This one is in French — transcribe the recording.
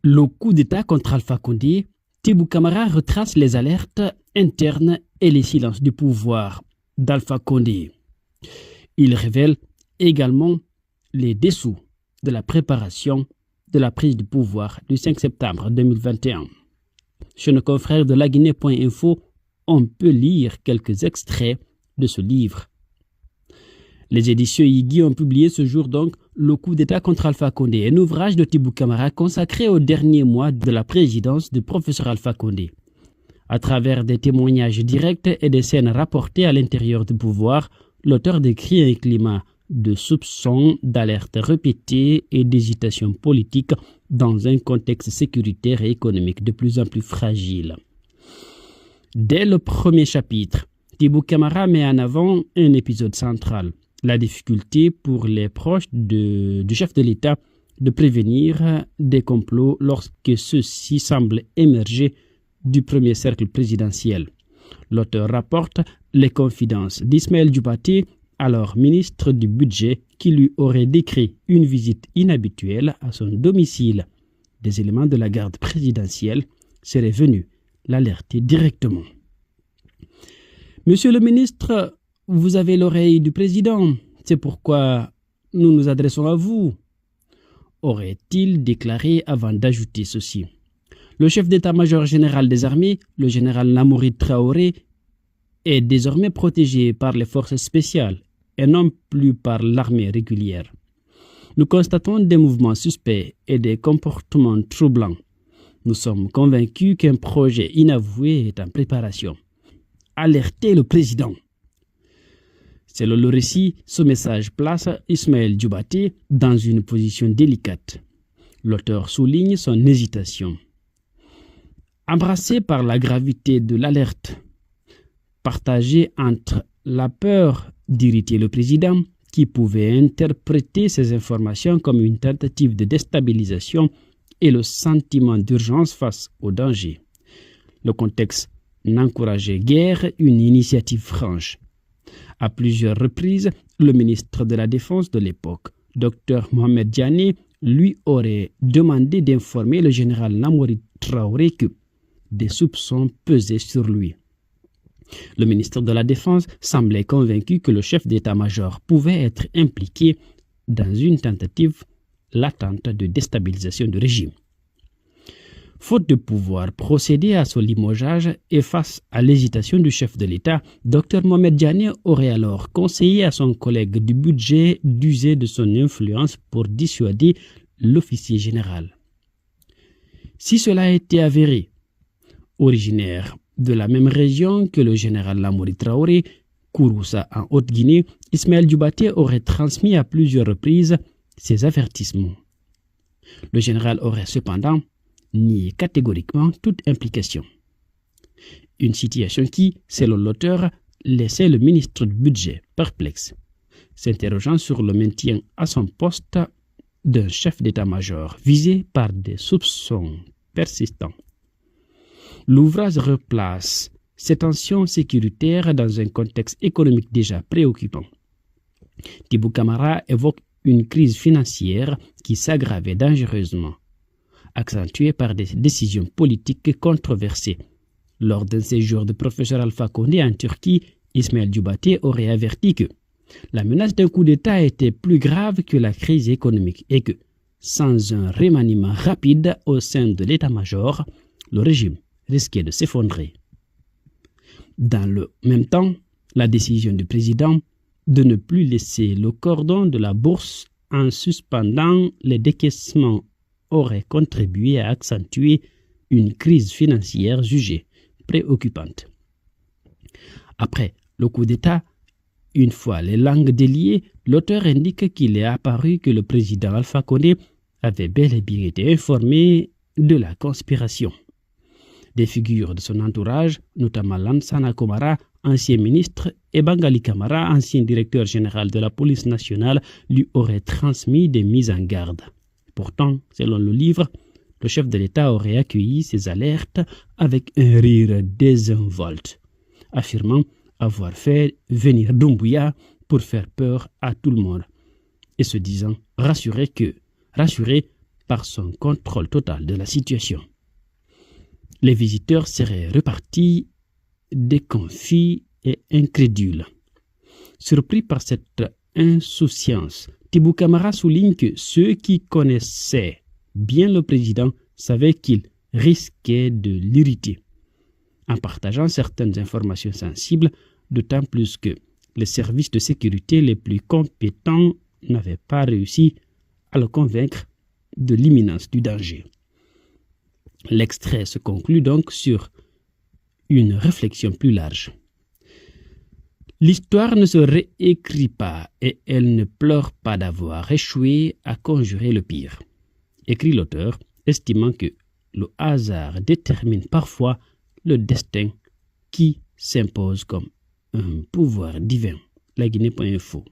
Le coup d'État contre Alpha Condé, Tibou Camara retrace les alertes internes et les silences du pouvoir d'Alpha Condé. Il révèle également les dessous de la préparation de la prise du pouvoir du 5 septembre 2021. Chez nos confrères de laguinée.info, on peut lire quelques extraits de ce livre. Les éditions Igui ont publié ce jour donc Le coup d'État contre Alpha Condé, un ouvrage de Tibou Camara consacré aux derniers mois de la présidence du professeur Alpha Condé. À travers des témoignages directs et des scènes rapportées à l'intérieur du pouvoir, l'auteur décrit un climat de soupçons, d'alertes répétées et d'hésitation politique dans un contexte sécuritaire et économique de plus en plus fragile. Dès le premier chapitre, Tibou Camara met en avant un épisode central, la difficulté pour les proches du chef de l'État de prévenir des complots lorsque ceux-ci semblent émerger du premier cercle présidentiel. L'auteur rapporte les confidences d'Ismaël Diobaté, alors ministre du Budget, qui lui aurait décrit une visite inhabituelle à son domicile. Des éléments de la garde présidentielle seraient venus l'alerter directement. Monsieur le ministre, vous avez l'oreille du président, c'est pourquoi nous nous adressons à vous, aurait-il déclaré avant d'ajouter ceci. Le chef d'état-major général des armées, le général Namouri Traoré, est désormais protégé par les forces spéciales et non plus par l'armée régulière. Nous constatons des mouvements suspects et des comportements troublants. Nous sommes convaincus qu'un projet inavoué est en préparation. Alertez le président. Selon le récit, ce message place Ismaël Diobaté dans une position délicate. L'auteur souligne son hésitation. Embrassé par la gravité de l'alerte, partagé entre la peur d'irriter le président, qui pouvait interpréter ces informations comme une tentative de déstabilisation, et le sentiment d'urgence face au danger. Le contexte n'encourageait guère une initiative franche. À plusieurs reprises, le ministre de la Défense de l'époque, Dr Mohamed Diané, lui aurait demandé d'informer le général Namouri Traoré que des soupçons pesaient sur lui. Le ministre de la Défense semblait convaincu que le chef d'état-major pouvait être impliqué dans une tentative latente de déstabilisation du régime. Faute de pouvoir procéder à son limogeage et face à l'hésitation du chef de l'État, Dr Mohamed Diané aurait alors conseillé à son collègue du budget d'user de son influence pour dissuader l'officier général. Si cela était avéré, originaire de la même région que le général Namouri Traoré, Kouroussa en Haute-Guinée, Ismaël Diobaté aurait transmis à plusieurs reprises ces avertissements. Le général aurait cependant nié catégoriquement toute implication. Une situation qui, selon l'auteur, laissait le ministre du Budget perplexe, s'interrogeant sur le maintien à son poste d'un chef d'état-major visé par des soupçons persistants. L'ouvrage replace ces tensions sécuritaires dans un contexte économique déjà préoccupant. Tibou Camara évoque une crise financière qui s'aggravait dangereusement, accentuée par des décisions politiques controversées. Lors d'un séjour de professeur Alpha Condé en Turquie, Ismaël Diobaté aurait averti que la menace d'un coup d'État était plus grave que la crise économique et que, sans un remaniement rapide au sein de l'état-major, le régime risquait de s'effondrer. Dans le même temps, la décision du président de ne plus laisser le cordon de la bourse en suspendant les décaissements aurait contribué à accentuer une crise financière jugée préoccupante. Après le coup d'État, une fois les langues déliées, l'auteur indique qu'il est apparu que le président Alpha Condé avait bel et bien été informé de la conspiration. Des figures de son entourage, notamment Lansana Komara, ancien ministre, et Bangali Camara, ancien directeur général de la police nationale, lui auraient transmis des mises en garde. Pourtant, selon le livre, le chef de l'État aurait accueilli ces alertes avec un rire désinvolte, affirmant avoir fait venir Doumbouya pour faire peur à tout le monde, et se disant rassuré, par son contrôle total de la situation. Les visiteurs seraient repartis déconfits et incrédules. Surpris par cette insouciance, Tibou Camara souligne que ceux qui connaissaient bien le président savaient qu'il risquait de l'irriter en partageant certaines informations sensibles, d'autant plus que les services de sécurité les plus compétents n'avaient pas réussi à le convaincre de l'imminence du danger. L'extrait se conclut donc sur une réflexion plus large. L'histoire ne se réécrit pas et elle ne pleure pas d'avoir échoué à conjurer le pire, écrit l'auteur, estimant que le hasard détermine parfois le destin qui s'impose comme un pouvoir divin. La Guinée.info